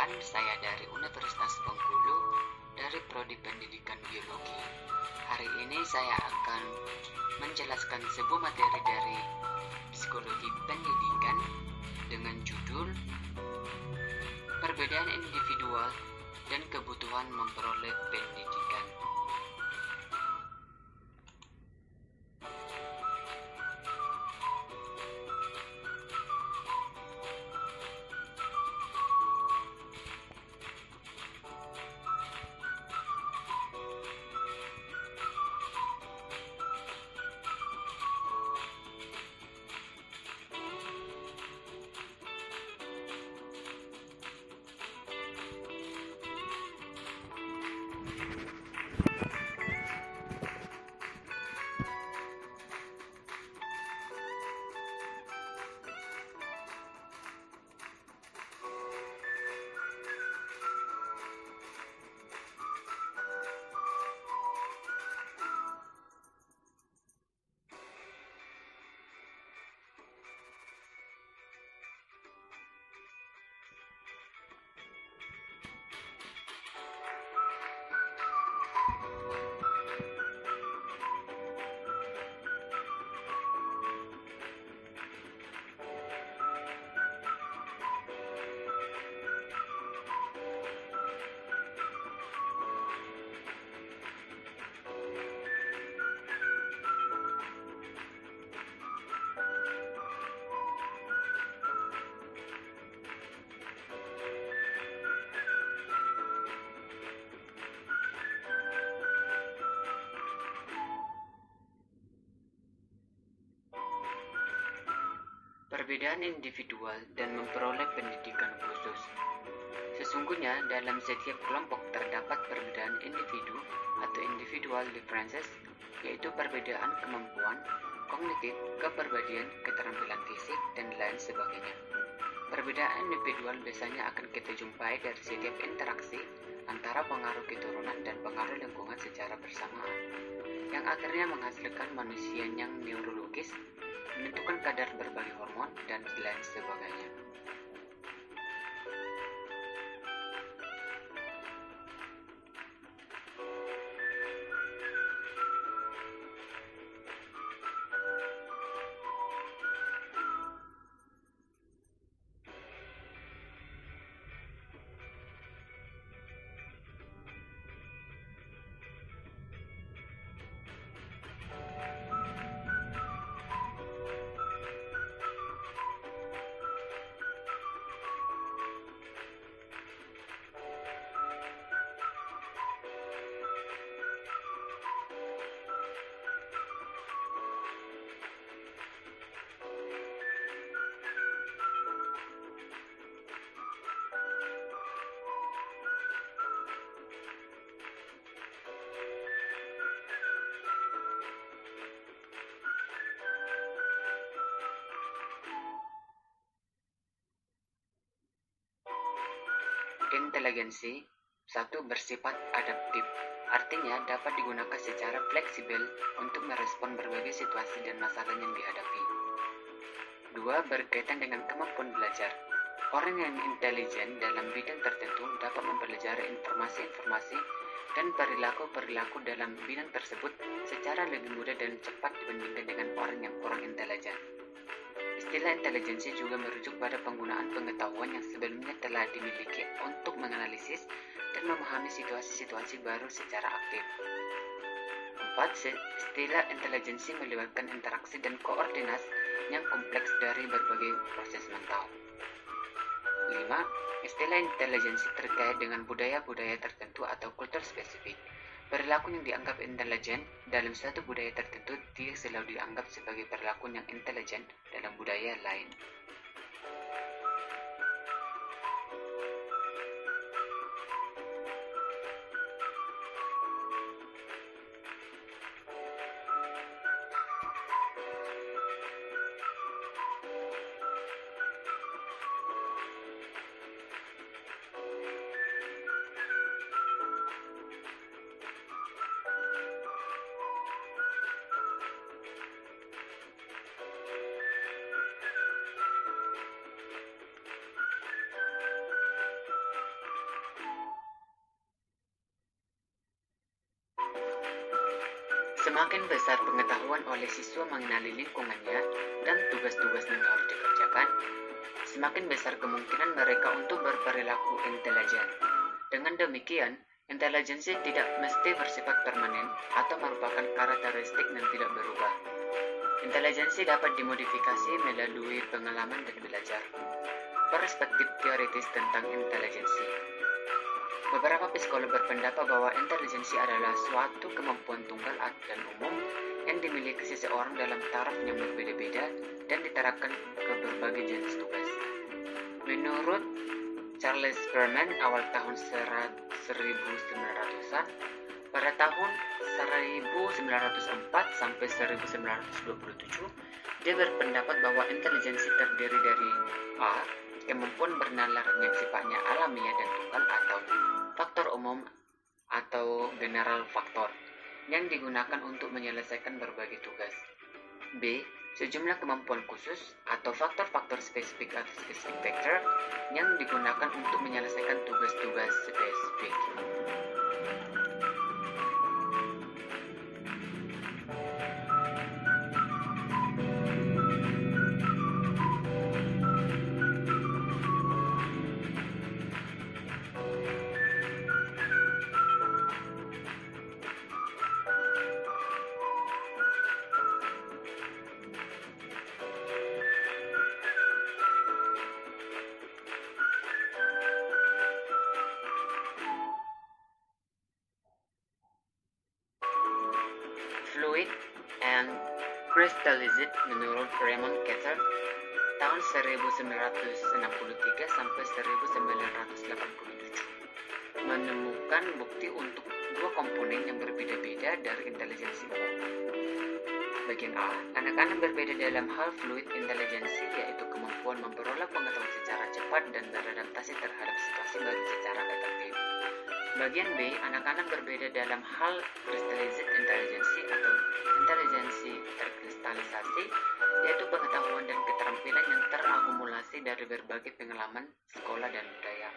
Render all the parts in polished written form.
kawan-kawan, saya dari Universitas Bengkulu dari Prodi Pendidikan Biologi. Hari ini saya akan menjelaskan sebuah materi dari Psikologi Pendidikan dengan judul Perbedaan Individual dan Kebutuhan Memperoleh Pendidikan. Perbedaan individual dan memperoleh pendidikan khusus. Sesungguhnya dalam setiap kelompok terdapat perbedaan individu atau individual differences, yaitu perbedaan kemampuan, kognitif, kepribadian, keterampilan fisik, dan lain sebagainya. Perbedaan individual biasanya akan kita jumpai dari setiap interaksi antara pengaruh keturunan dan pengaruh lingkungan secara bersamaan, yang akhirnya menghasilkan manusia yang neurologis, menentukan kadar berbagai hormon, dan lain sebagainya. Inteligensi satu bersifat adaptif, artinya dapat digunakan secara fleksibel untuk merespon berbagai situasi dan masalah yang dihadapi. Dua, berkaitan dengan kemampuan belajar. Orang yang intelijen dalam bidang tertentu dapat mempelajari informasi-informasi dan perilaku-perilaku dalam bidang tersebut secara lebih mudah dan cepat dibandingkan dengan orang yang kurang intelijen. Istilah intelijensi juga merujuk pada penggunaan pengetahuan yang sebelumnya telah dimiliki untuk menganalisis dan memahami situasi-situasi baru secara aktif. 4. Istilah intelijensi melibatkan interaksi dan koordinasi yang kompleks dari berbagai proses mental. 5. Istilah intelijensi terkait dengan budaya-budaya tertentu atau kultur spesifik. Perilaku yang dianggap intelijen dalam suatu budaya tertentu tidak selalu dianggap sebagai perilaku yang intelijen dalam budaya lain. Semakin besar pengetahuan oleh siswa mengenali lingkungannya dan tugas-tugas yang harus dikerjakan, semakin besar kemungkinan mereka untuk berperilaku intelijen. Dengan demikian, intelijensi tidak mesti bersifat permanen atau merupakan karakteristik yang tidak berubah. Intelijensi dapat dimodifikasi melalui pengalaman dan belajar. Perspektif teoritis tentang intelijensi. Beberapa psikolog berpendapat bahwa intelijensi adalah suatu kemampuan tunggal dan umum yang dimiliki seseorang dalam taraf yang berbeda-beda dan diterapkan ke berbagai jenis tugas. Menurut Charles Perman awal tahun 1900-an, pada tahun 1904 sampai 1927, dia berpendapat bahwa intelijensi terdiri dari A. Kemampuan bernalar yang sifatnya alamiah dan tunggal atau faktor umum atau general faktor yang digunakan untuk menyelesaikan berbagai tugas. B. Sejumlah kemampuan khusus atau faktor-faktor spesifik atau specific factor yang digunakan untuk menyelesaikan tugas-tugas spesifik. Fluid and crystallized menurut Raymond Carter tahun 1963 sampai 1987 menemukan bukti untuk dua komponen yang berbeda-beda dari intelijensi umum. Bagian A, anak-anak berbeda dalam hal fluid intelijensi, yaitu kemampuan memperoleh pengetahuan secara cepat dan beradaptasi terhadap situasi baru secara efektif. Bagian B, anak-anak berbeda dalam hal crystallized intelligence atau intelijensi terkristalisasi, yaitu pengetahuan dan keterampilan yang terakumulasi dari berbagai pengalaman, sekolah, dan budaya.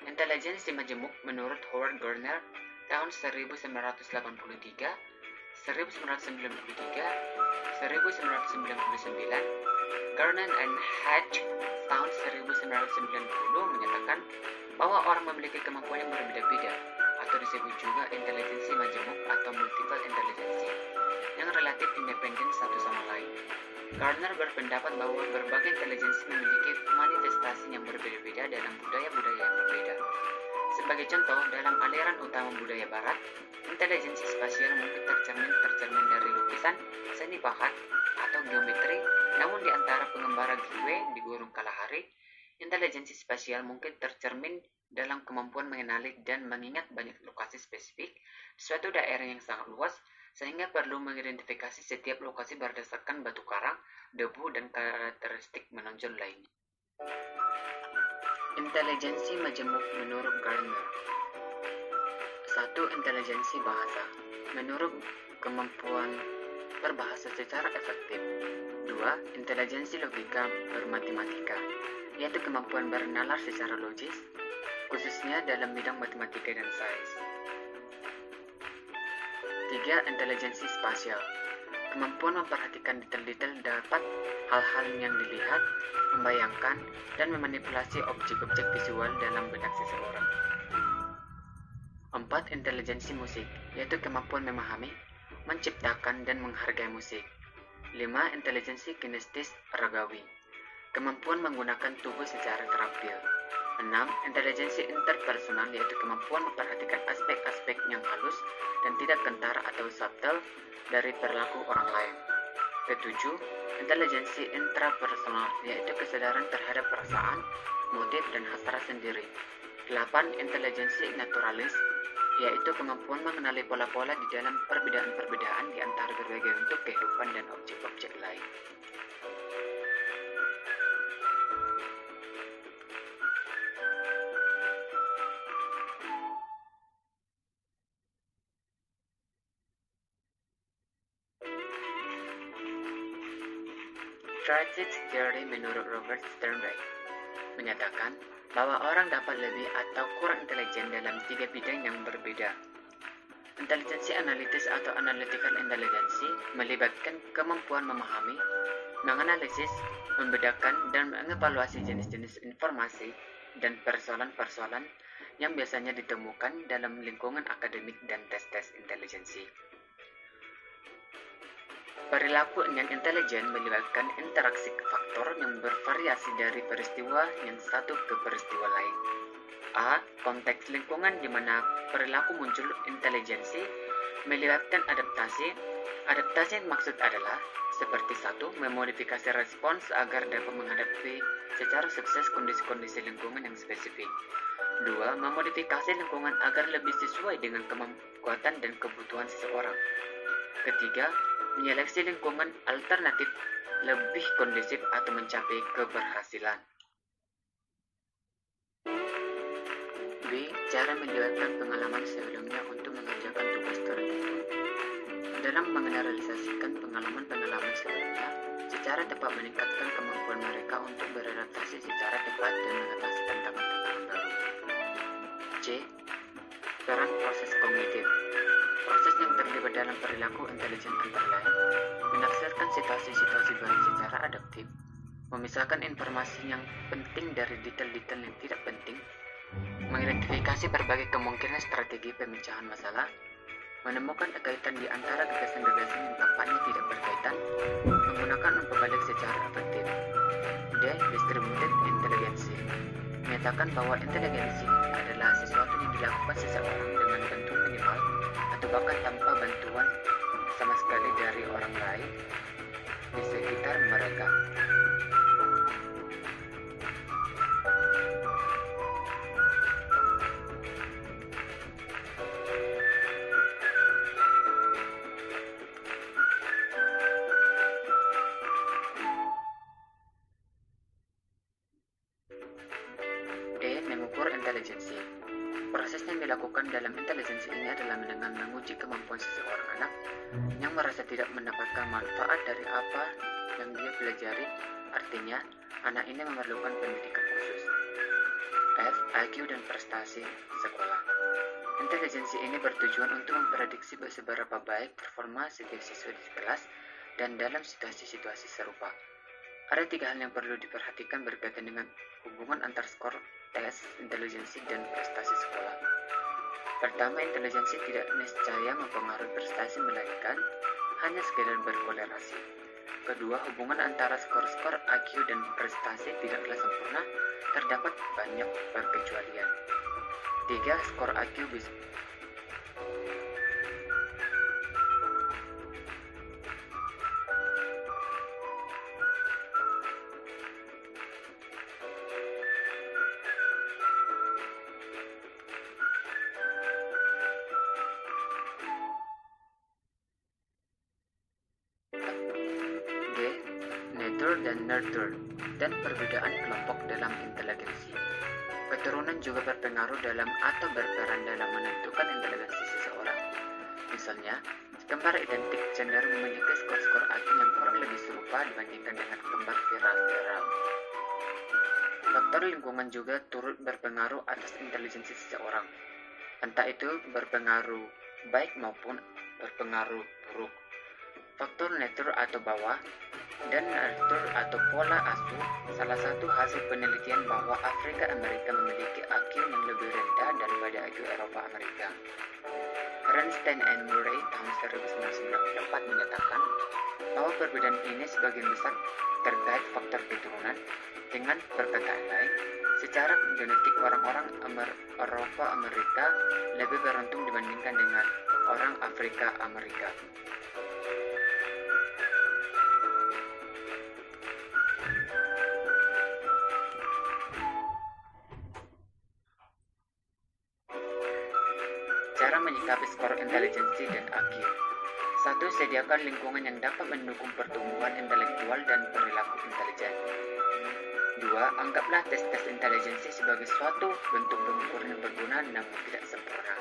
Intelijensi majemuk menurut Howard Gardner tahun 1983, 1993, 1999, Gardner and Hatch tahun 1990 menyatakan bahwa orang memiliki kemampuan yang berbeda-beda, atau disebut juga intelijensi majemuk atau multiple intelligence, yang relatif independen satu sama lain. Gardner berpendapat bahwa berbagai intelijensi memiliki manifestasi yang berbeda-beda dalam budaya-budaya yang berbeda. Sebagai contoh, dalam aliran utama budaya barat, intelijensi spasial mungkin tercermin dari lukisan, seni pahat, atau geometri, namun di antara pengembara gue di Gurun Kalahari, intelijensi spasial mungkin tercermin dalam kemampuan mengenali dan mengingat banyak lokasi spesifik, suatu daerah yang sangat luas, sehingga perlu mengidentifikasi setiap lokasi berdasarkan batu karang, debu, dan karakteristik menonjol lainnya. Intelijensi majemuk menurut Gardner. 1. Intelijensi bahasa menurut kemampuan berbahasa secara efektif. 2. Intelijensi logika bermatematika, yaitu kemampuan bernalar secara logis, khususnya dalam bidang matematika dan sains. 3. Intelijensi spasial, kemampuan memperhatikan detail-detail dapat hal-hal yang dilihat, membayangkan, dan memanipulasi objek-objek visual dalam benak seseorang. 4. Intelijensi musik, yaitu kemampuan memahami, menciptakan, dan menghargai musik. 5. Intelijensi kinestis ragawi, kemampuan menggunakan tubuh secara terampil. 6. Intelijensi interpersonal, yaitu kemampuan memperhatikan aspek-aspek yang halus dan tidak kentara atau subtle dari perilaku orang lain. 7. Intelijensi intrapersonal, yaitu kesadaran terhadap perasaan, motif, dan hasrat sendiri. 8. Intelijensi naturalis, yaitu kemampuan mengenali pola-pola di dalam perbedaan-perbedaan di antara berbagai bentuk kehidupan dan objek-objek lain. Traits Theory menurut Robert Sternberg menyatakan bahwa orang dapat lebih atau kurang intelijen dalam 3 bidang yang berbeda. Intelijensi analitis atau analytical intelligence melibatkan kemampuan memahami, menganalisis, membedakan, dan mengevaluasi jenis-jenis informasi dan persoalan-persoalan yang biasanya ditemukan dalam lingkungan akademik dan tes-tes intelijensi. Perilaku yang intelijen melibatkan interaksi faktor yang bervariasi dari peristiwa yang satu ke peristiwa lain. A. Konteks lingkungan di mana perilaku muncul. Intelijensi melibatkan adaptasi. Adaptasi yang maksud adalah seperti 1. Memodifikasi respons agar dapat menghadapi secara sukses kondisi-kondisi lingkungan yang spesifik. 2. Memodifikasi lingkungan agar lebih sesuai dengan kekuatan dan kebutuhan seseorang. Ketiga, menyeleksi lingkungan alternatif lebih kondusif atau mencapai keberhasilan. B. Cara melibatkan pengalaman sebelumnya untuk mengerjakan tugas tertentu. Dalam mengeneralisasikan pengalaman-pengalaman sebelumnya, secara tepat meningkatkan kemampuan mereka untuk beradaptasi secara tepat dan mengatasi tantangan-tantangan baru. C. Peran proses kognitif. Proses yang terlibat dalam perilaku intelijen antara lain menafsirkan situasi-situasi baru secara adaptif, memisahkan informasi yang penting dari detail-detail yang tidak penting, mengidentifikasi berbagai kemungkinan strategi pemecahan masalah, menemukan kaitan di antara gagasan-gagasan yang tampaknya tidak berkaitan, menggunakan umpan balik secara efektif. D. Distributed intelligence menyatakan bahwa inteligensi adalah sesuatu yang dilakukan seseorang dengan bantuan minimal atau bahkan tanpa bantuan sama sekali dari orang lain di sekitar mereka. D. Mengukur intelijensi. Proses yang dilakukan dalam intelijensi ini adalah dengan menguji kemampuan seseorang anak yang merasa tidak mendapatkan manfaat dari apa yang dia pelajari. Artinya, anak ini memerlukan pendidikan khusus. F. IQ dan prestasi sekolah. Intelijensi ini bertujuan untuk memprediksi seberapa baik performa setiap siswa di kelas dan dalam situasi-situasi serupa. Ada 3 hal yang perlu diperhatikan berkaitan dengan hubungan antar skor tes, intelijensi, dan prestasi sekolah. Pertama, intelijensi tidak niscaya mempengaruhi prestasi melainkan hanya sekedar berkorelasi. Kedua, hubungan antara skor-skor IQ dan prestasi tidaklah sempurna, terdapat banyak perkecualian. 3. Skor IQ bisa dan nurture, dan perbedaan kelompok dalam inteligensi. Keturunan juga berpengaruh dalam atau berperan dalam menentukan inteligensi seseorang. Misalnya, kembar identik cenderung memiliki skor-skor IQ yang kurang lebih serupa dibandingkan dengan kembar viral. Faktor lingkungan juga turut berpengaruh atas inteligensi seseorang, entah itu berpengaruh baik maupun berpengaruh buruk. Faktor nature atau bawah dan nurture atau pola asuh. Salah satu hasil penelitian bahwa Afrika Amerika memiliki IQ yang lebih rendah daripada IQ Eropa Amerika. Bernstein and Murray tahun 1994 menyatakan bahwa perbedaan ini sebagian besar terkait faktor keturunan. Dengan perkataan lain, secara genetik orang-orang Eropa Amerika lebih beruntung dibandingkan dengan orang Afrika Amerika. Cara menyikapi skor intelijensi dan IQ. 1. Sediakan lingkungan yang dapat mendukung pertumbuhan intelektual dan perilaku intelijen. 2. Anggaplah tes-tes intelijensi sebagai suatu bentuk pengukuran yang berguna namun tidak sempurna.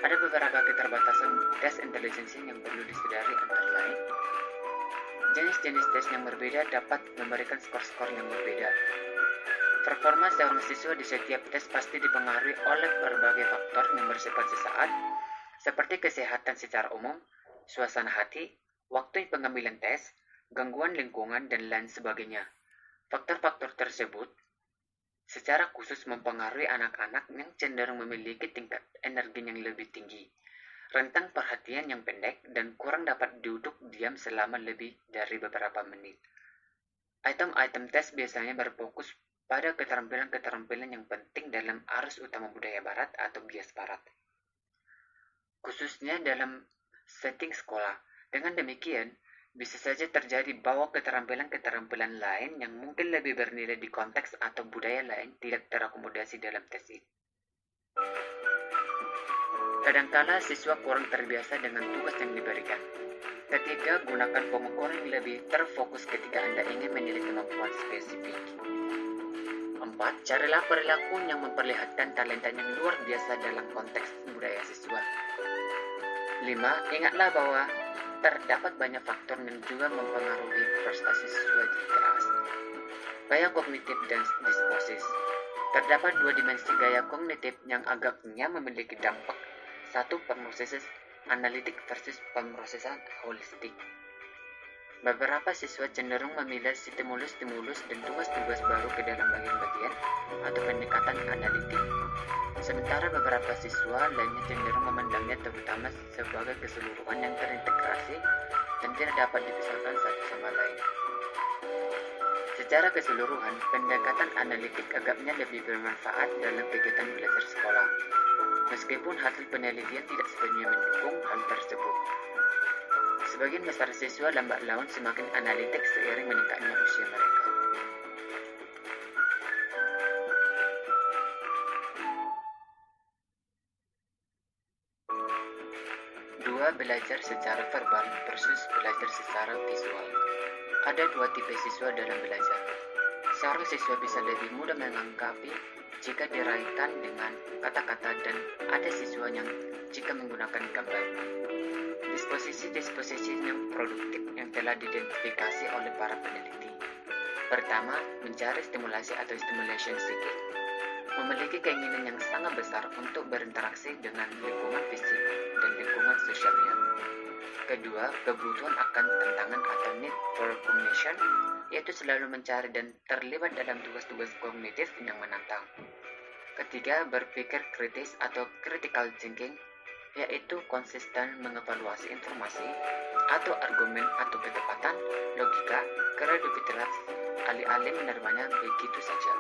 Ada beberapa keterbatasan tes intelijensi yang perlu disadari antara lain. Jenis-jenis tes yang berbeda dapat memberikan skor-skor yang berbeda. Performa seorang siswa di setiap tes pasti dipengaruhi oleh berbagai faktor yang bersifat sesaat, seperti kesehatan secara umum, suasana hati, waktu pengambilan tes, gangguan lingkungan, dan lain sebagainya. Faktor-faktor tersebut secara khusus mempengaruhi anak-anak yang cenderung memiliki tingkat energi yang lebih tinggi, rentang perhatian yang pendek, dan kurang dapat duduk diam selama lebih dari beberapa menit. Item-item tes biasanya berfokus pada keterampilan-keterampilan yang penting dalam arus utama budaya barat atau bias barat, khususnya dalam setting sekolah. Dengan demikian, bisa saja terjadi bahwa keterampilan-keterampilan lain yang mungkin lebih bernilai di konteks atau budaya lain tidak terakomodasi dalam tes itu. Kadangkala siswa kurang terbiasa dengan tugas yang diberikan. Ketiga, gunakan pengukuran yang lebih terfokus ketika Anda ingin menilai kemampuan spesifik. 4. Carilah perilaku yang memperlihatkan talenta yang luar biasa dalam konteks budaya siswa. 5. Ingatlah bahwa terdapat banyak faktor yang juga mempengaruhi prestasi siswa di kelas. Gaya kognitif dan diskursus. Terdapat dua dimensi gaya kognitif yang agaknya memiliki dampak. Satu, pemrosesan analitik versus pemrosesan holistik. Beberapa siswa cenderung memilih stimulus-stimulus dan tugas-tugas baru ke dalam bagian-bagian atau pendekatan analitik. Sementara beberapa siswa lainnya cenderung memandangnya terutama sebagai keseluruhan yang terintegrasi dan tidak dapat dipisahkan satu sama lain. Secara keseluruhan, pendekatan analitik agaknya lebih bermanfaat dalam kegiatan belajar sekolah, meskipun hasil penelitian tidak sepenuhnya mendukung hal tersebut. Sebagian besar siswa lambat laun semakin analitik seiring meningkatnya usia mereka. Dua, belajar secara verbal versus belajar secara visual. Ada dua tipe siswa dalam belajar. Seorang siswa bisa lebih mudah menanggapi jika diraihkan dengan kata-kata, dan ada siswa yang jika menggunakan gambar. Disposisi-disposisi yang produktif yang telah diidentifikasi oleh para peneliti. Pertama, mencari stimulasi atau stimulation seeking. Memiliki keinginan yang sangat besar untuk berinteraksi dengan lingkungan fisik dan lingkungan sosialnya. Kedua, kebutuhan akan tantangan atau need for cognition, yaitu selalu mencari dan terlibat dalam tugas-tugas kognitif yang menantang. Ketiga, berpikir kritis atau critical thinking, yaitu konsisten mengevaluasi informasi atau argumen atau ketepatan, logika, kredibilitas, alih-alih menerimanya begitu saja.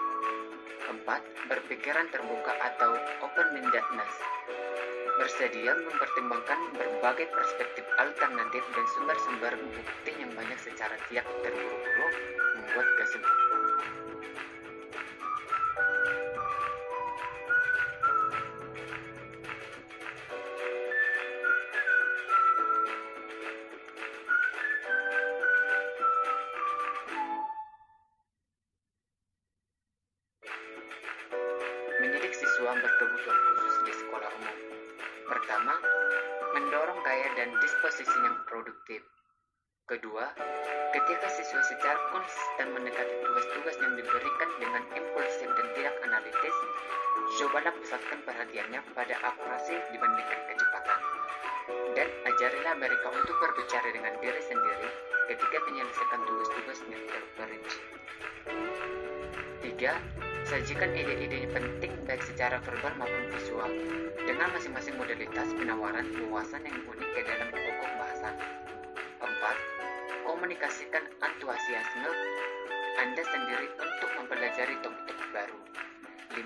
Keempat, berpikiran terbuka atau open-mindedness, bersedia mempertimbangkan berbagai perspektif alternatif dan sumber-sumber bukti yang banyak secara tidak terburu-buru membuat kesimpulan. Mendidik siswa berkebutuhan khusus di sekolah umum. Pertama, mendorong gaya dan disposisi yang produktif. Kedua, ketika siswa secara konsisten mendekati tugas-tugas yang diberikan dengan impulsif dan tidak analitis, cobalah pusatkan perhatiannya pada akurasi dibandingkan kecepatan. Dan ajarilah mereka untuk berbicara dengan diri sendiri ketika menyelesaikan tugas-tugas yang terperinci. Tiga, sajikan ide-ide penting baik secara verbal maupun visual dengan masing-masing modalitas penawaran wawasan yang unik ke dalam pokok bahasan. 4. Komunikasikan antusiasme Anda sendiri untuk mempelajari topik baru. 5.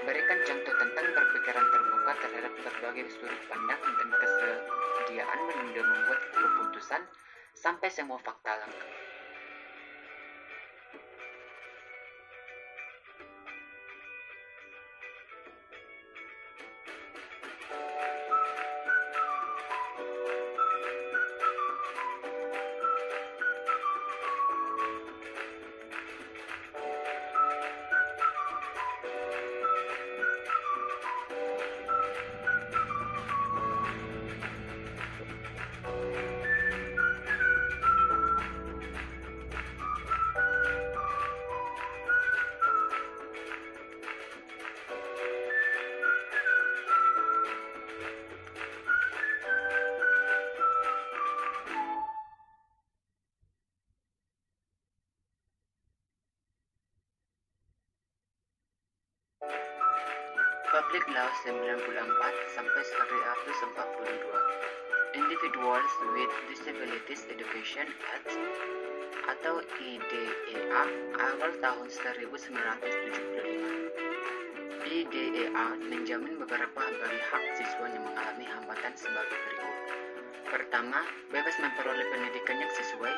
Berikan contoh tentang berpikiran terbuka terhadap berbagai sudut pandang dan kesediaan menunda membuat keputusan sampai semua fakta lengkap. Public Law 94 sampai 142, Individuals with Disabilities Education Act atau IDEA awal tahun 1975. IDEA menjamin beberapa bagi hak siswa yang mengalami hambatan sebagai berikut. Pertama, bebas memperoleh pendidikan yang sesuai.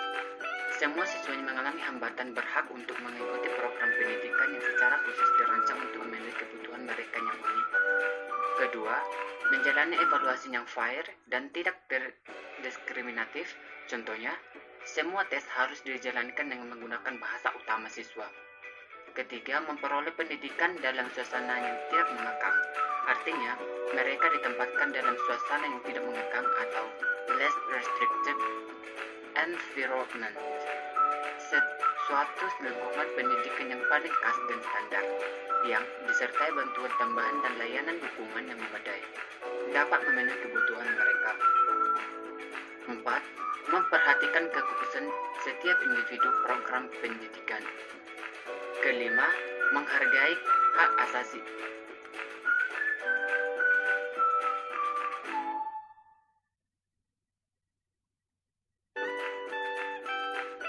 Semua siswa yang mengalami hambatan berhak untuk mengikuti program pendidikan yang secara khusus dirancang untuk memenuhi kebutuhan mereka yang unik. Kedua, menjalani evaluasi yang fair dan tidak diskriminatif. Contohnya, semua tes harus dijalankan dengan menggunakan bahasa utama siswa. Ketiga, memperoleh pendidikan dalam suasana yang tidak mengekang. Artinya, mereka ditempatkan dalam suasana yang tidak mengekang atau less restrictive environment. Suatu lingkungan pendidikan yang paling khas dan standar, yang disertai bantuan tambahan dan layanan dukungan yang memadai, dapat memenuhi kebutuhan mereka. 4. Memperhatikan kekhususan setiap individu program pendidikan. Kelima, menghargai hak asasi.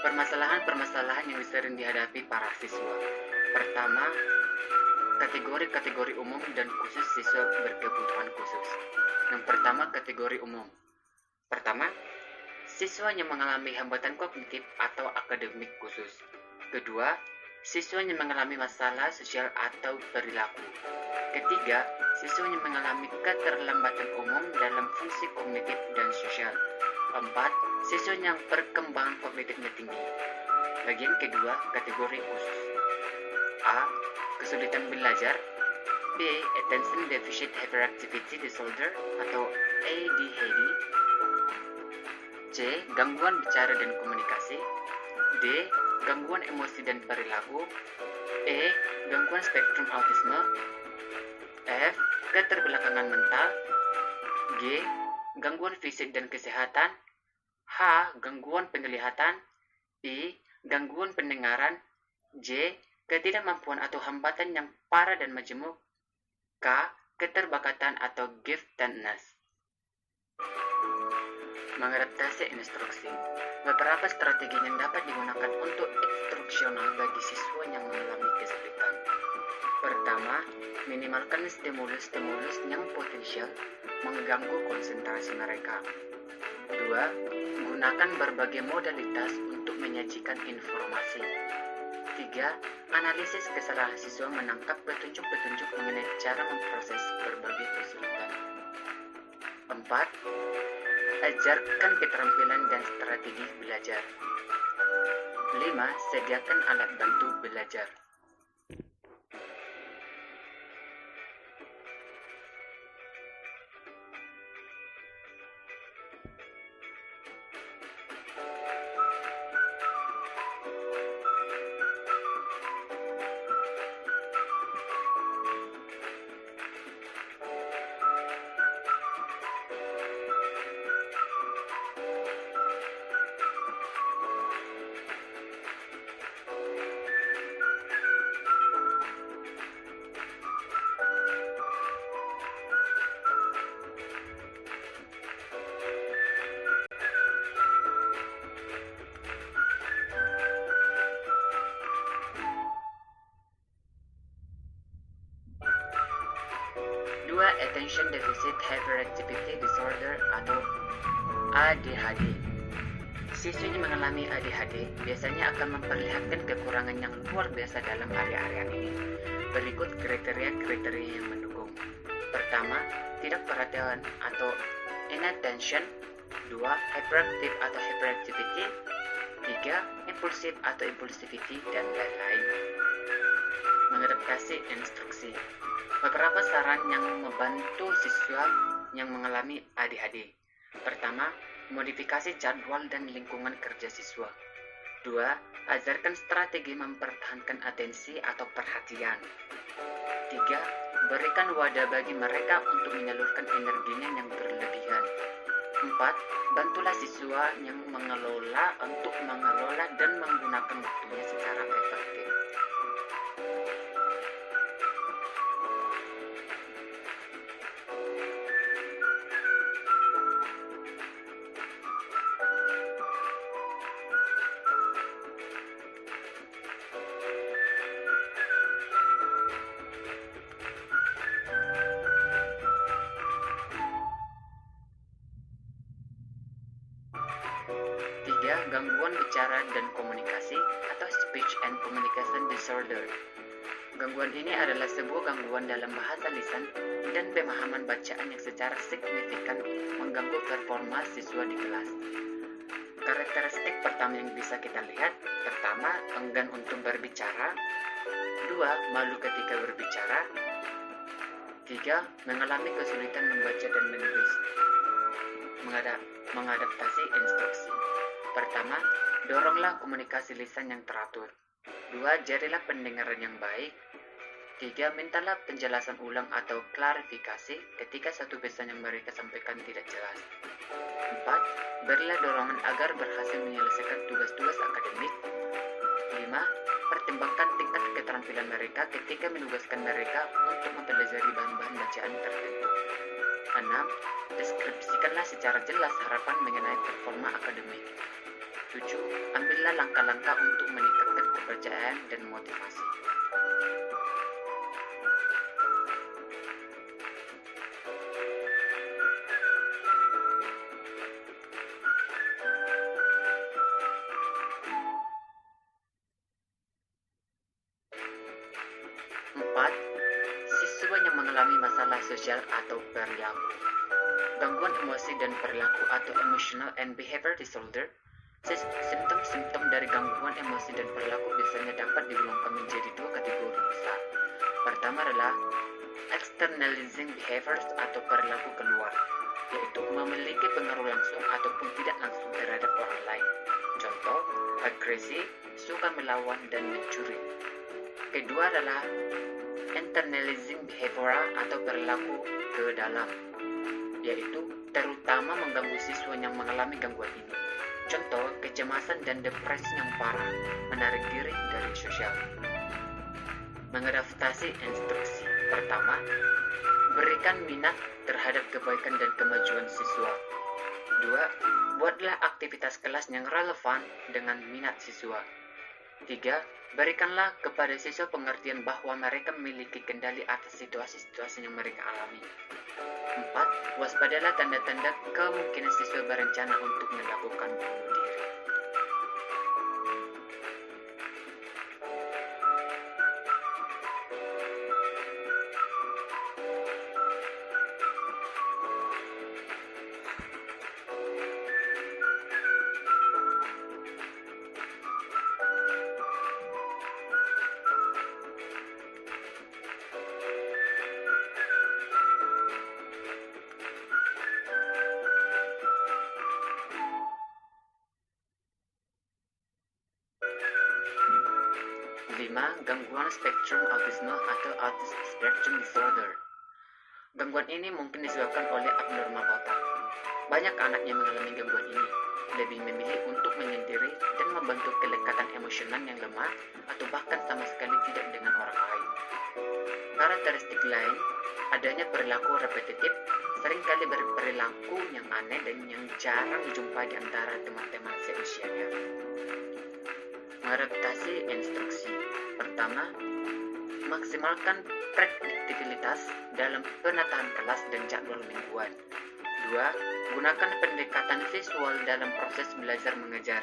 Permasalahan-permasalahan yang sering dihadapi para siswa. Pertama, kategori-kategori umum dan khusus siswa berkebutuhan khusus. Yang pertama, kategori umum. Pertama, siswa yang mengalami hambatan kognitif atau akademik khusus. Kedua, siswa yang mengalami masalah sosial atau perilaku. Ketiga, siswa yang mengalami keterlambatan umum dalam fungsi kognitif dan sosial. 4. Siswa yang perkembangan kognitifnya tinggi. Bagian kedua, kategori khusus. A. Kesulitan belajar. B. Attention Deficit Hyperactivity Disorder atau ADHD. C. Gangguan bicara dan komunikasi. D. Gangguan emosi dan perilaku. E. Gangguan spektrum autisme. F. Keterbelakangan mental. G. Gangguan fisik dan kesehatan. H. Gangguan penglihatan. I. Gangguan pendengaran. J. Ketidakmampuan atau hambatan yang parah dan majemuk. K. Keterbakatan atau giftedness. Mengadaptasi instruksi. Beberapa strategi yang dapat digunakan untuk instruksional bagi siswa yang mengalami kesulitan. Pertama, minimalkan stimulus-stimulus yang potensial mengganggu konsentrasi mereka. 2. Gunakan berbagai modalitas untuk menyajikan informasi. 3. Analisis kesalahan siswa menangkap petunjuk-petunjuk mengenai cara memproses berbagai kesulitan. 4. Ajarkan keterampilan dan strategi belajar. 5. Sediakan alat bantu belajar. Attention Deficit Hyperactivity Disorder atau ADHD. Siswa yang mengalami ADHD biasanya akan memperlihatkan kekurangan yang luar biasa dalam area-area ini. Berikut kriteria-kriteria yang mendukung. Pertama, tidak perhatian atau inattention. 2. Hyperactive atau hyperactivity. 3. Impulsif atau impulsivity, dan lain-lain. Mengadaptasi instruksi. Beberapa saran yang membantu siswa yang mengalami ADHD. Pertama, modifikasi jadwal dan lingkungan kerja siswa. 2. Ajarkan strategi mempertahankan atensi atau perhatian. 3. Berikan wadah bagi mereka untuk menyalurkan energinya yang berlebihan. 4. Bantulah siswa yang mengelola dan menggunakan waktunya secara efektif. gangguan bicara dan komunikasi atau speech and communication disorder. Gangguan ini adalah sebuah gangguan dalam bahasa lisan dan pemahaman bacaan yang secara signifikan mengganggu performa siswa di kelas. Karakteristik pertama yang bisa kita lihat, pertama, enggan untuk berbicara. 2. Malu ketika berbicara. 3. Mengalami kesulitan membaca dan menulis. Mengadaptasi instruksi. Pertama, doronglah komunikasi lisan yang teratur. 2. Jadilah pendengaran yang baik. 3. Mintalah penjelasan ulang atau klarifikasi ketika satu pesan yang mereka sampaikan tidak jelas. 4. Berilah dorongan agar berhasil menyelesaikan tugas-tugas akademik. 5. Pertimbangkan tingkat keterampilan mereka ketika menugaskan mereka untuk mempelajari bahan-bahan bacaan tertentu. 6. Deskripsikanlah secara jelas harapan mengenai performa akademik. 7. Ambillah langkah-langkah untuk meningkatkan kepercayaan dan motivasi. Siswa yang mengalami masalah sosial atau perilaku. Gangguan emosi dan perilaku atau emotional and behavior disorder. Simptom-simptom dari gangguan emosi dan perilaku biasanya dapat digolongkan menjadi dua kategori besar. Pertama adalah externalizing behaviors atau perilaku keluar, yaitu memiliki pengaruh langsung ataupun tidak langsung terhadap orang lain. Contoh, agresi, suka melawan, dan mencuri. Kedua adalah internalizing behavior atau perilaku ke dalam, yaitu terutama mengganggu siswa yang mengalami gangguan ini. Contoh, kecemasan dan depresi yang parah, menarik diri dari sosial. Mengadaptasi instruksi. Pertama, berikan minat terhadap kebaikan dan kemajuan siswa. 2. Buatlah aktivitas kelas yang relevan dengan minat siswa. 3. Berikanlah kepada siswa pengertian bahwa mereka memiliki kendali atas situasi-situasi yang mereka alami. 4. Waspadalah tanda-tanda kemungkinan siswa berencana untuk melakukan bunuh diri. Gangguan spektrum autisme atau autism spectrum disorder. Gangguan ini mungkin disebabkan oleh abnormal otak. Banyak anak yang mengalami gangguan ini lebih memilih untuk menyendiri dan membentuk kelekatan emosional yang lemah atau bahkan sama sekali tidak dengan orang lain. Karakteristik lain, adanya perilaku repetitif, seringkali berperilaku yang aneh dan yang jarang dijumpai di antara teman-teman seusianya. Mengadaptasi instruksi. Pertama, maksimalkan prediktibilitas dalam penataan kelas dan jadwal mingguan. 2. Gunakan pendekatan visual dalam proses belajar mengajar.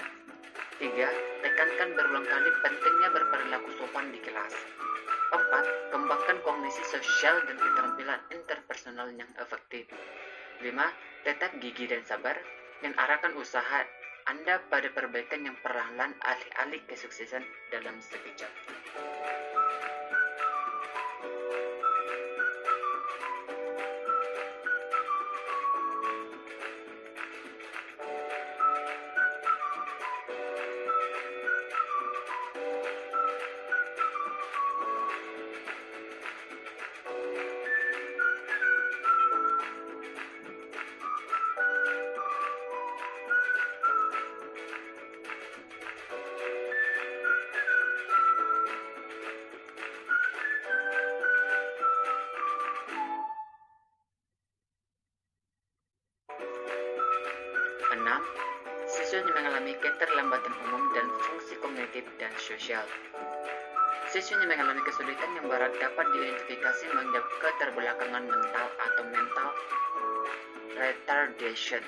3. Tekankan berulang kali pentingnya berperilaku sopan di kelas. 4. Kembangkan kognisi sosial dan keterampilan interpersonal yang efektif. 5. Tetap gigih dan sabar dan arahkan usaha Anda pada perbaikan yang perlahan alih-alih kesuksesan dalam sekejap. Siswa yang mengalami keterlambatan umum dan fungsi kognitif dan sosial. Siswa yang mengalami kesulitan yang berat dapat diidentifikasi menganggap keterbelakangan mental atau mental retardation.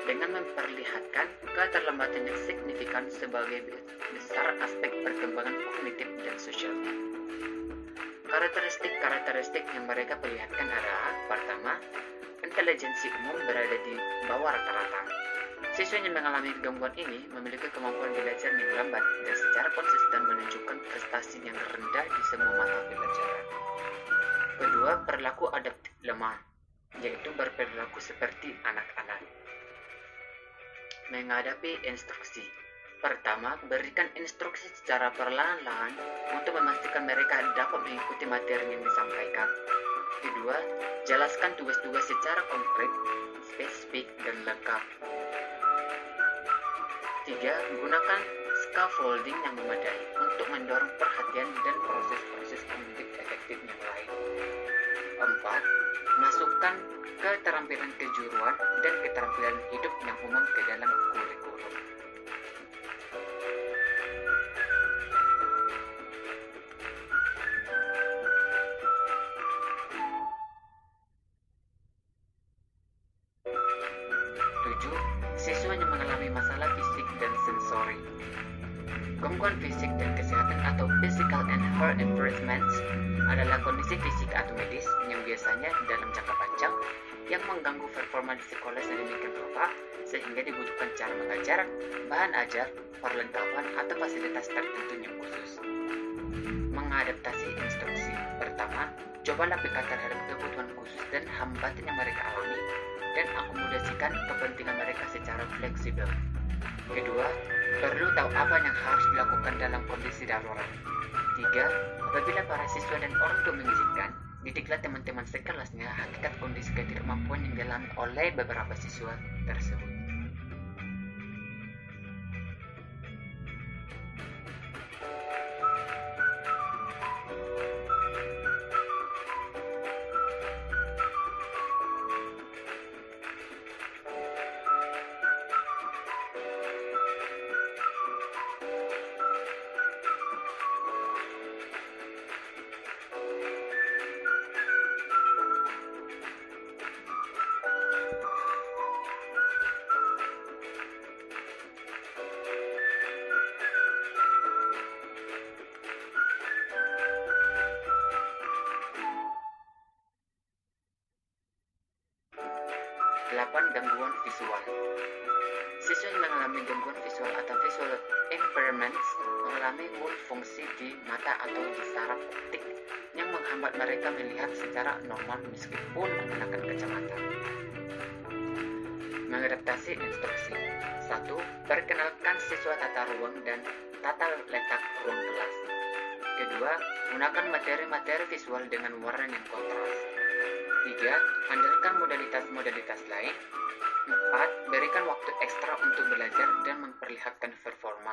dengan memperlihatkan keterlambatan yang signifikan sebagai besar aspek perkembangan kognitif dan sosialnya. Karakteristik yang mereka perlihatkan adalah: pertama, intelijensi umum berada di bawah rata-rata. Siswa yang mengalami gangguan ini memiliki kemampuan belajar yang lambat dan secara konsisten menunjukkan prestasi yang rendah di semua mata pelajaran. Kedua, perilaku adaptif lemah, yaitu berperilaku seperti anak-anak. Menghadapi instruksi. Pertama, berikan instruksi secara perlahan-lahan untuk memastikan mereka dapat mengikuti materi yang disampaikan. Kedua, jelaskan tugas-tugas secara konkret, spesifik, dan lengkap. Tiga, gunakan scaffolding yang memadai untuk mendorong perhatian dan proses-proses kognitif efektif yang lain. Empat, masukkan keterampilan kejuruan dan keterampilan hidup yang umum ke dalam kurikulum. Tujuh, siswa yang mengalami masalah fisik dan sensori. Gangguan fisik dan kesehatan atau physical and health impairments adalah kondisi fisik atau medis yang biasanya dalam jangka panjang yang mengganggu performa di sekolah sedemikian rupa sehingga dibutuhkan cara mengajar, bahan ajar, perlengkapan atau fasilitas tertentu yang khusus. Mengadaptasi instruksi. Pertama, cobalah peka terhadap kebutuhan khusus dan hambatan yang mereka alami dan akomodasikan kepentingan mereka secara fleksibel. Kedua, perlu tahu apa yang harus dilakukan dalam kondisi darurat. Tiga, apabila para siswa dan orang tua mengizinkan, didiklah teman-teman sekelasnya hakikat kondisi ketidakmampuan yang dialami oleh beberapa siswa tersebut. Gangguan visual. Siswa yang mengalami gangguan visual atau visual impairments mengalami multifungsi di mata atau di saraf optik yang menghambat mereka melihat secara normal meskipun menggunakan kacamata. Mengadaptasi instruksi. 1. Perkenalkan siswa tata ruang dan tata letak ruang kelas. Kedua, gunakan materi-materi visual dengan warna yang kontras. 3. Andalkan modalitas-modalitas lain. 4. Berikan waktu ekstra untuk belajar dan memperlihatkan performa.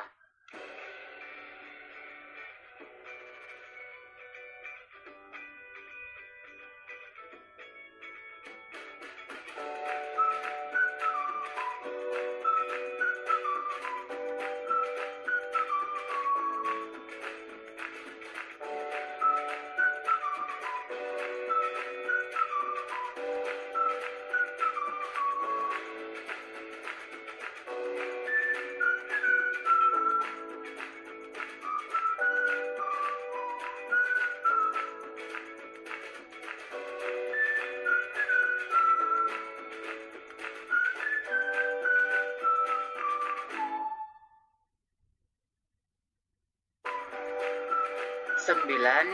Sembilan,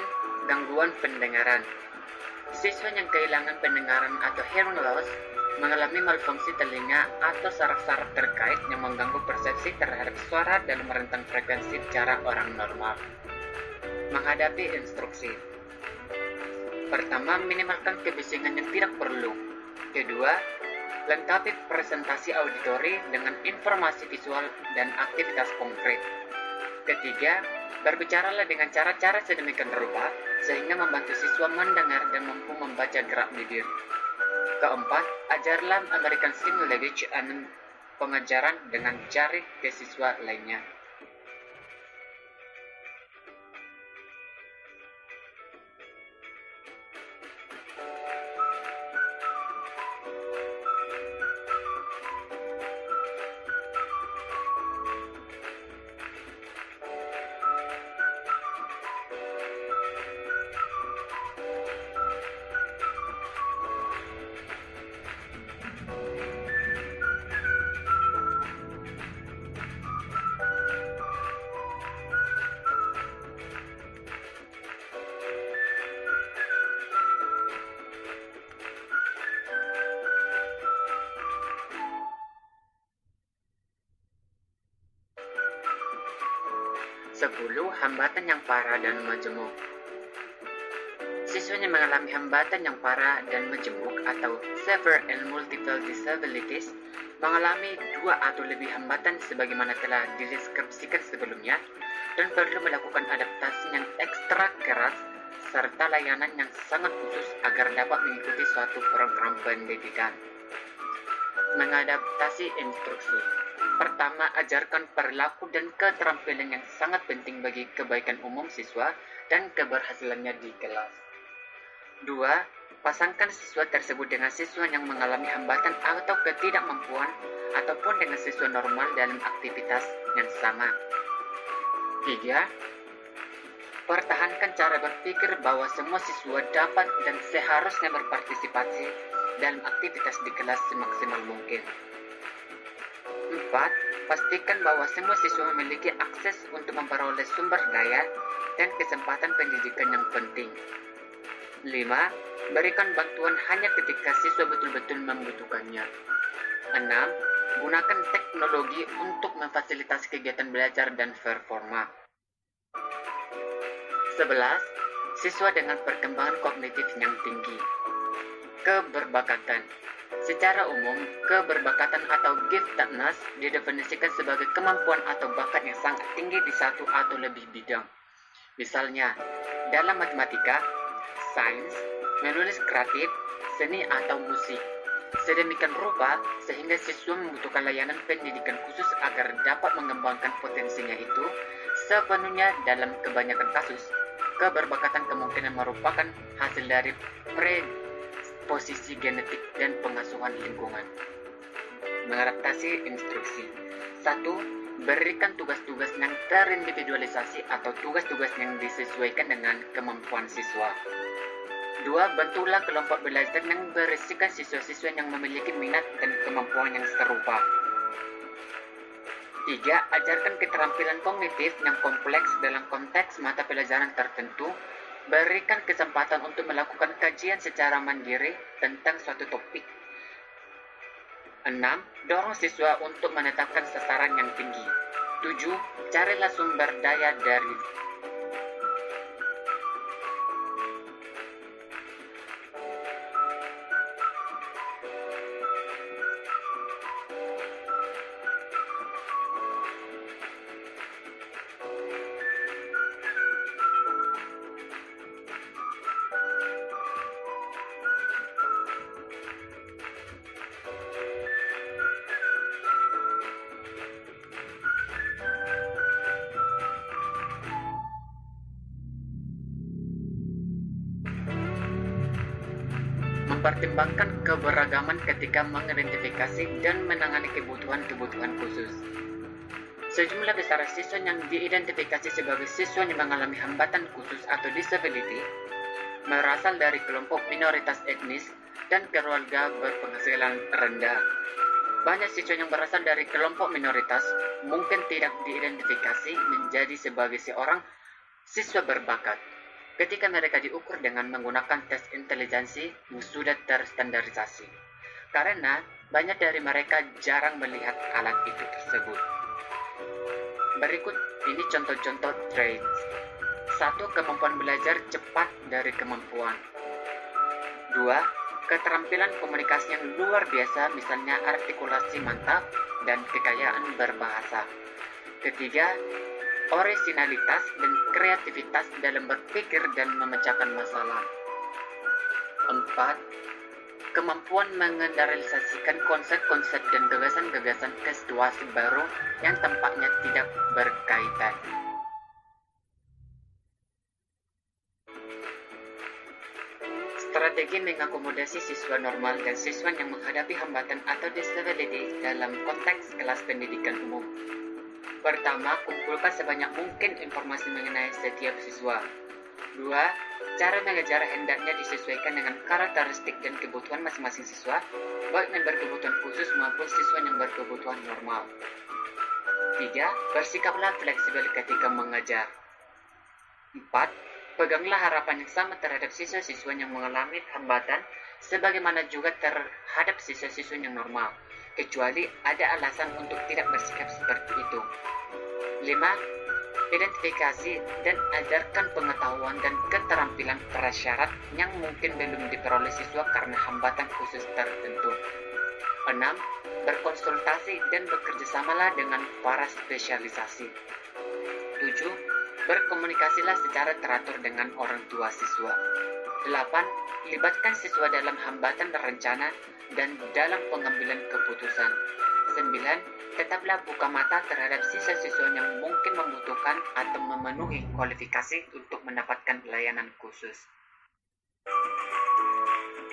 gangguan pendengaran. Siswa yang kehilangan pendengaran atau hearing loss mengalami malfungsi telinga atau saraf-saraf terkait yang mengganggu persepsi terhadap suara dalam rentang frekuensi cara orang normal. Menghadapi instruksi. Pertama, minimalkan kebisingan yang tidak perlu. Kedua, lengkapi presentasi auditori dengan informasi visual dan aktivitas konkret. Ketiga, berbicaralah dengan cara-cara sedemikian rupa sehingga membantu siswa mendengar dan mampu membaca gerak bibir. Keempat, ajarlah American Sign Language dan pengajaran dengan jari ke siswa lainnya. 10. Hambatan yang parah dan majemuk. Siswa yang mengalami hambatan yang parah dan majemuk atau severe and multiple disabilities mengalami 2 atau lebih hambatan sebagaimana telah dideskripsikan sebelumnya dan perlu melakukan adaptasi yang ekstra keras serta layanan yang sangat khusus agar dapat mengikuti suatu program pendidikan. Mengadaptasi instruksi. Pertama, ajarkan perilaku dan keterampilan yang sangat penting bagi kebaikan umum siswa dan keberhasilannya di kelas. 2. Pasangkan siswa tersebut dengan siswa yang mengalami hambatan atau ketidakmampuan ataupun dengan siswa normal dalam aktivitas yang sama. 3. Pertahankan cara berpikir bahwa semua siswa dapat dan seharusnya berpartisipasi dalam aktivitas di kelas semaksimal mungkin. 4. Pastikan bahwa semua siswa memiliki akses untuk memperoleh sumber daya dan kesempatan pendidikan yang penting. 5. Berikan bantuan hanya ketika siswa betul-betul membutuhkannya. 6. Gunakan teknologi untuk memfasilitasi kegiatan belajar dan performa. 11. Siswa dengan perkembangan kognitif yang tinggi. Keberbakatan. Secara umum, keberbakatan atau giftedness didefinisikan sebagai kemampuan atau bakat yang sangat tinggi di satu atau lebih bidang. Misalnya, dalam matematika, sains, menulis kreatif, seni atau musik. Sedemikian rupa sehingga siswa membutuhkan layanan pendidikan khusus agar dapat mengembangkan potensinya itu sepenuhnya. Dalam kebanyakan kasus, keberbakatan kemungkinan merupakan hasil dari predisposisi genetik dan pengasuhan lingkungan. Mengadaptasi instruksi. 1. Berikan tugas-tugas yang terindividualisasi atau tugas-tugas yang disesuaikan dengan kemampuan siswa. 2. Bentuklah kelompok belajar yang berisikan siswa-siswa yang memiliki minat dan kemampuan yang serupa. 3. Ajarkan keterampilan kognitif yang kompleks dalam konteks mata pelajaran tertentu. Berikan kesempatan untuk melakukan kajian secara mandiri tentang suatu topik. 6. Dorong siswa untuk menetapkan sasaran yang tinggi. 7. Carilah sumber daya dari mempertimbangkan keberagaman ketika mengidentifikasi dan menangani kebutuhan-kebutuhan khusus. Sejumlah besar siswa yang diidentifikasi sebagai siswa yang mengalami hambatan khusus atau disability berasal dari kelompok minoritas etnis dan keluarga berpenghasilan rendah. Banyak siswa yang berasal dari kelompok minoritas mungkin tidak diidentifikasi menjadi sebagai seorang siswa berbakat ketika mereka diukur dengan menggunakan tes intelijensi yang sudah terstandarisasi, karena banyak dari mereka jarang melihat alat itu tersebut. Berikut ini contoh-contoh traits. 1. Kemampuan belajar cepat dari kemampuan. 2. Keterampilan komunikasi yang luar biasa, misalnya artikulasi mantap dan kekayaan berbahasa. 3. Orisinalitas dan kreativitas dalam berpikir dan memecahkan masalah. 4. Kemampuan mengeneralisasikan konsep-konsep dan gagasan-gagasan ke situasi baru yang tampaknya tidak berkaitan. Strategi mengakomodasi siswa normal dan siswa yang menghadapi hambatan atau disability dalam konteks kelas pendidikan umum. Pertama, kumpulkan sebanyak mungkin informasi mengenai setiap siswa. 2. Cara mengajar hendaknya disesuaikan dengan karakteristik dan kebutuhan masing-masing siswa, baik yang berkebutuhan khusus maupun siswa yang berkebutuhan normal. 3. Bersikaplah fleksibel ketika mengajar. 4. Peganglah harapan yang sama terhadap siswa-siswa yang mengalami hambatan, sebagaimana juga terhadap siswa-siswa yang normal, kecuali ada alasan untuk tidak bersikap seperti itu. 5. Identifikasi dan ajarkan pengetahuan dan keterampilan prasyarat yang mungkin belum diperoleh siswa karena hambatan khusus tertentu. 6. Berkonsultasi dan bekerjasamalah dengan para spesialisasi. 7. Berkomunikasilah secara teratur dengan orang tua siswa. 8. Libatkan siswa dalam hambatan rencana dan dalam pengambilan keputusan. 9. Tetaplah buka mata terhadap siswa-siswa yang mungkin membutuhkan atau memenuhi kualifikasi untuk mendapatkan pelayanan khusus.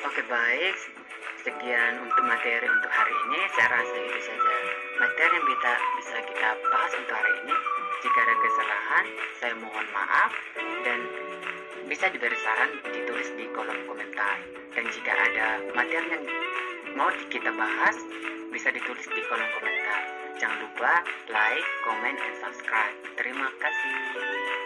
Oke, baik. Sekian untuk materi untuk hari ini. Saya rasa itu saja materi yang bisa kita bahas untuk hari ini. Jika ada kesalahan, saya mohon maaf dan bisa diberi saran ditulis di kolom komentar. Dan jika ada materi yang mau kita bahas, bisa ditulis di kolom komentar. Jangan lupa like, comment, dan subscribe. Terima kasih.